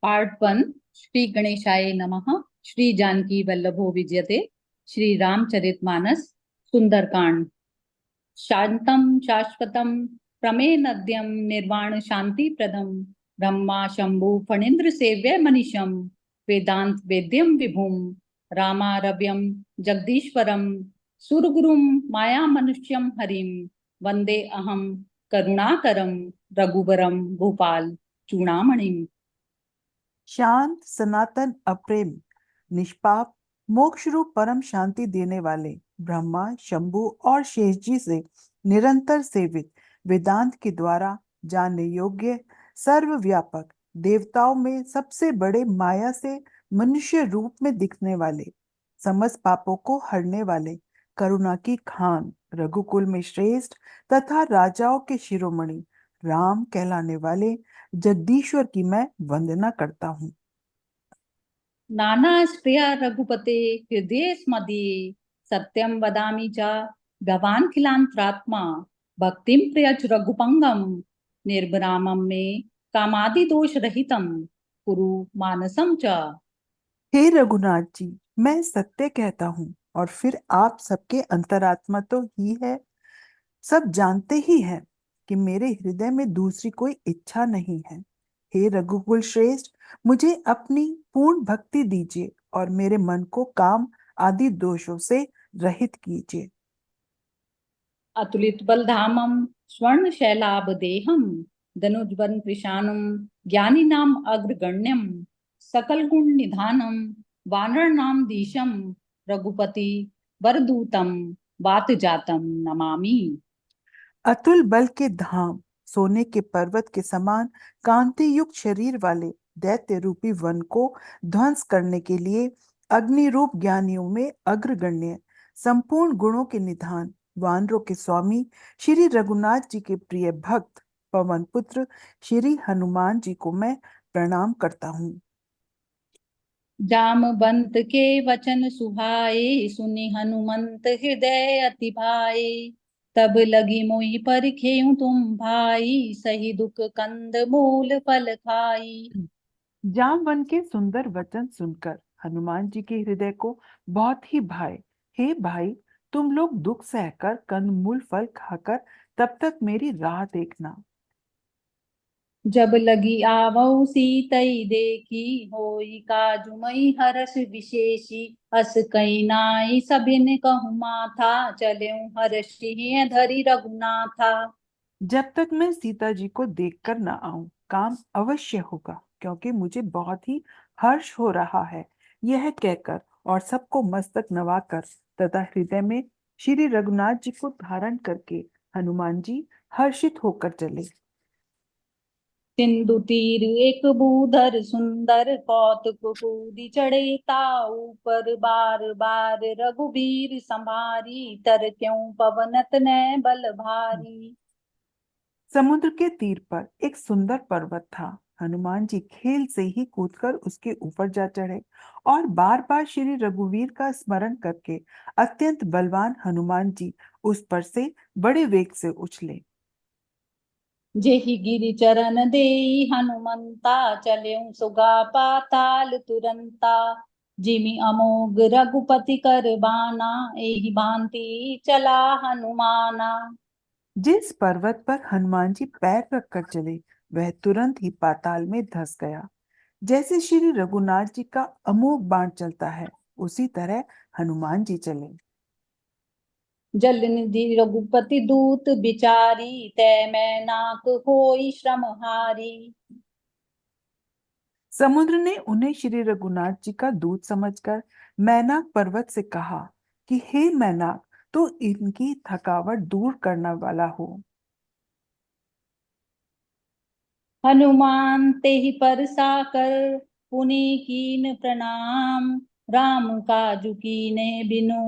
Part one. Shri गणेशाय नमः। श्री जानकी वल्लभो विजयते। श्री रामचरितमानस सुंदरकांड। शांतं शाश्वतं प्रमेयनद्यं निर्वाण शांति प्रदम ब्रह्मा शंभु फणीन्द्र सेव्य मनीषम वेदांत वेद्यम विभुम रामारव्यम जगदीश्वरम सुरगुरुम माया मनुष्यम हरिम वंदे अहम करुणाकरम रघुवरम भूपाल चूड़ामणिम। शांत सनातन अप्रेम निष्पाप मोक्ष रूप परम शांति देने वाले ब्रह्मा शंभु और शेष जी से निरंतर सेवित वेदांत के द्वारा जानने योग्य सर्वव्यापक देवताओं में सबसे बड़े माया से मनुष्य रूप में दिखने वाले समस्त पापों को हरने वाले करुणा की खान रघुकुल में श्रेष्ठ तथा राजाओं के शिरोमणि राम कहलाने वाले जगदीश्वर की मैं वंदना करता हूँ। नानाश्रिया रघुपते हृदय स्मदीये सत्यम वदामि च भवान् खिलांतरात्मा भक्तिम प्रियच रघुपंगम निर्भरामं मे कामादि दोष रहितम कुरु मानसम च। हे रघुनाथ जी, मैं सत्य कहता हूँ और फिर आप सबके अंतरात्मा तो ही है, सब जानते ही हैं कि मेरे हृदय में दूसरी कोई इच्छा नहीं है। हे रघुकुल श्रेष्ठ, मुझे अपनी पूर्ण भक्ति दीजिए और मेरे मन को काम आदि दोषों से रहित कीजिए। अतुलित बलधामम स्वर्ण शैलाभ देहम धनुर्वन कृशानम ज्ञानिनाम अग्रगण्यम सकल गुण निधानम वानर नाम दीशम रघुपति वरदूतम वात जातम नमामि। अतुल बल के धाम सोने के पर्वत के समान कांति युक्त शरीर वाले दैत्य रूपी वन को ध्वंस करने के लिए अग्नि रूप ज्ञानियों में अग्रगण्य संपूर्ण गुणों के निधान वानरों के स्वामी श्री रघुनाथ जी के प्रिय भक्त पवन पुत्र श्री हनुमान जी को मैं प्रणाम करता हूँ। जामवंत के वचन सुहाए सुनि हनुमंत हृदय अति भाए तब लगी मोहि परिखेउ तुम भाई सही दुख कंद मूल फल खाई। जामवन के सुंदर वचन सुनकर हनुमान जी के हृदय को बहुत ही भाए। हे भाई, तुम लोग दुख सहकर कंदमूल फल खाकर तब तक मेरी राह देखना। जब लगी आवऊ सीतई देखी होई काजु मई हरष विशेषी अस कई नाई सबिन कहु माथा चलेऊ हर्षि धरि रघुनाथा। जब तक मैं सीता जी को देखकर न आऊं, काम अवश्य होगा, क्योंकि मुझे बहुत ही हर्ष हो रहा है। यह कहकर और सबको मस्तक नवाकर तथा हृदय में श्री रघुनाथ जी को धारण करके हनुमान जी हर्षित होकर चले। सिंधु तीर एक बूधर सुंदर कौतुक कूदी चढ़े ताऊ पर बार बार रघुबीर संभारी तर क्यों पवनत न बल भारी। समुद्र के तीर पर एक सुंदर पर्वत था। हनुमान जी खेल से ही कूदकर उसके ऊपर जा चढ़े और बार बार श्री रघुवीर का स्मरण करके अत्यंत बलवान हनुमान जी उस पर से बड़े वेग से उछले। जेहि गिरि चरण देई हनुमंता चलेऊ सुगा पाताल तुरंता जिमि अमोघ रघुपति कर बाना एहि भांति चला हनुमाना। जिस पर्वत पर हनुमान जी पैर रखकर चले वह तुरंत ही पाताल में धंस गया। जैसे श्री रघुनाथ जी का अमोघ बाण चलता है, उसी तरह हनुमान जी चले। जल निधि रघुपति दूत बिचारी तै मैं नाक होई श्रम हारी। समुद्र ने उन्हें श्री रघुनाथ जी का दूत समझकर मैनाक पर्वत से कहा कि हे मैनाक, तो इनकी थकावट दूर करने वाला हो। हनुमान ते ही परसा कर पुनि कीन प्रणाम राम काजु कीने बिनु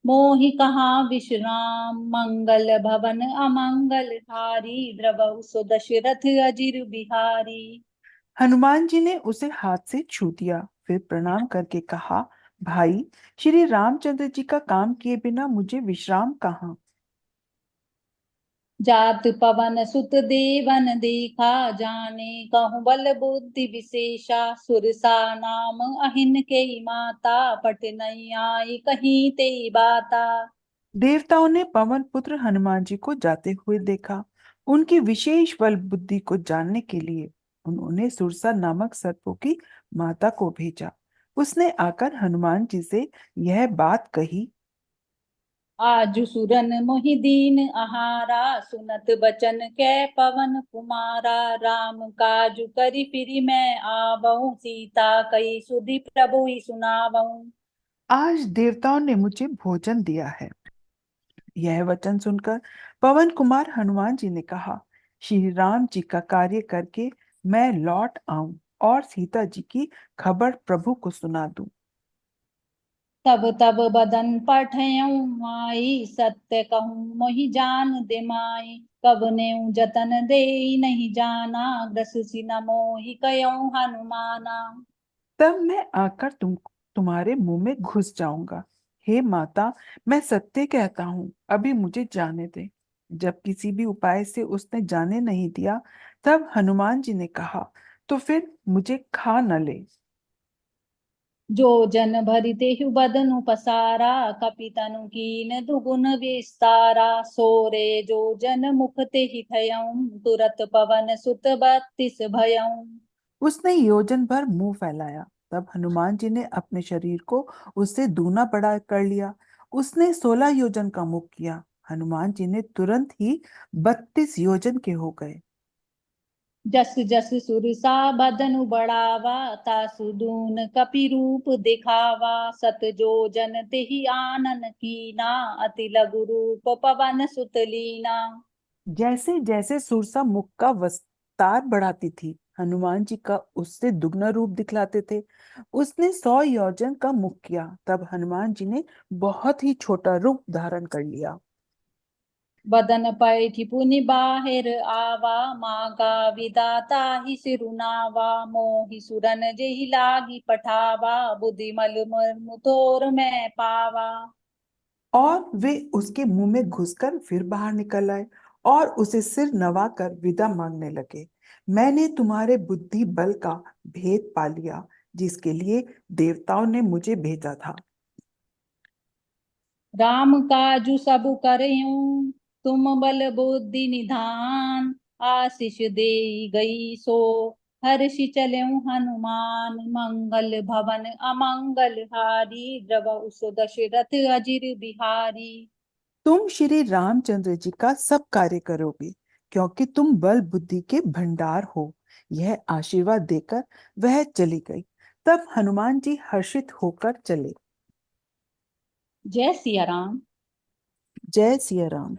मोहि कहा विश्राम मंगल भवन अमंगल हारी द्रवहु सो दशरथ अजिर बिहारी। हनुमान जी ने उसे हाथ से छू दिया, फिर प्रणाम करके कहा, भाई, श्री रामचंद्र जी का काम किए बिना मुझे विश्राम कहाँ। जात पवन सुत देवन देखा, जाने कहूँ बल बुद्धि विशेषा, सुरसा नाम अहिन के माता, पट नहीं आई कहीं ते बाता। देवताओं ने पवन पुत्र हनुमान जी को जाते हुए देखा। उनकी विशेष बल बुद्धि को जानने के लिए उन्होंने सुरसा नामक सर्पों की माता को भेजा। उसने आकर हनुमान जी से यह बात कही। आजु सुरन मोहि दीन आहारा, सुनत बचन कै पवन कुमारा, राम काजु करि फिरि मैं आवहु, सीता कई सुधि प्रभु ही सुनावहु। आज देवताओं ने मुझे भोजन दिया है। यह वचन सुनकर पवन कुमार हनुमान जी ने कहा, श्री राम जी का कार्य करके मैं लौट आऊं और सीता जी की खबर प्रभु को सुना दूं। तब तब बदन पठयऊँ माई, सत्य कहूँ मोहि जान दे माई, कब नेऊ जतन देई नहीं जाना, ग्रसिसि न मोहि कयऊँ हनुमाना। तब मैं आकर तुम्हारे मुंह में घुस जाऊंगा। हे माता, मैं सत्य कहता हूँ, अभी मुझे जाने दे। जब किसी भी उपाय से उसने जाने नहीं दिया, तब हनुमान जी ने कहा, तो फिर मुझे खा न ले। जो जन भरि तेहु बदनु पसारा, कपि तनु कीन दुगुन विस्तारा, सोरे जो जन मुख तेहि थयऊँ, तुरत पवन सुत बत्तीस भयऊँ। उसने योजन भर मुंह फैलाया। तब हनुमान जी ने अपने शरीर को उससे दूना बड़ा कर लिया। उसने 16 योजन का मुख किया। हनुमान जी ने तुरंत ही 32 योजन के हो गए। जस जस सुरसा बदनु बढ़ावा, तासु दून कपि रूप दिखावा, सत जो जन तेहि आनन कीना, अति लघु रूप पवन सुत लीना। जैसे जैसे सुरसा मुख का विस्तार बढ़ाती थी, हनुमान जी का उससे दुगना रूप दिखलाते थे। उसने 100 योजन का मुख किया। तब हनुमान जी ने बहुत ही छोटा रूप धारण कर लिया। बदन पैठि पुनि बाहिर आवा, मागा विदाता ही सिरुनावा, मोहि सुरन जेहि लागी पठावा, बुद्धिमल मर्मु तोर मैं पावा। और वे उसके मुंह में घुसकर फिर बाहर निकल आए और उसे सिर नवाकर विदा मांगने लगे। मैंने तुम्हारे बुद्धि बल का भेद पा लिया, जिसके लिए देवताओं ने मुझे भेजा था। राम काजु सबु करयूं, तुम बल बुद्धि निधान, आशीष दे गई सो हर्षि चलऊं हनुमान, मंगल भवन अमंगल हारी, द्रवहु सो दशरथ अजिर बिहारी। तुम श्री रामचंद्र जी का सब कार्य करोगे, क्योंकि तुम बल बुद्धि के भंडार हो। यह आशीर्वाद देकर वह चली गई। तब हनुमान जी हर्षित होकर चले। जय सिया राम। जय सिया राम।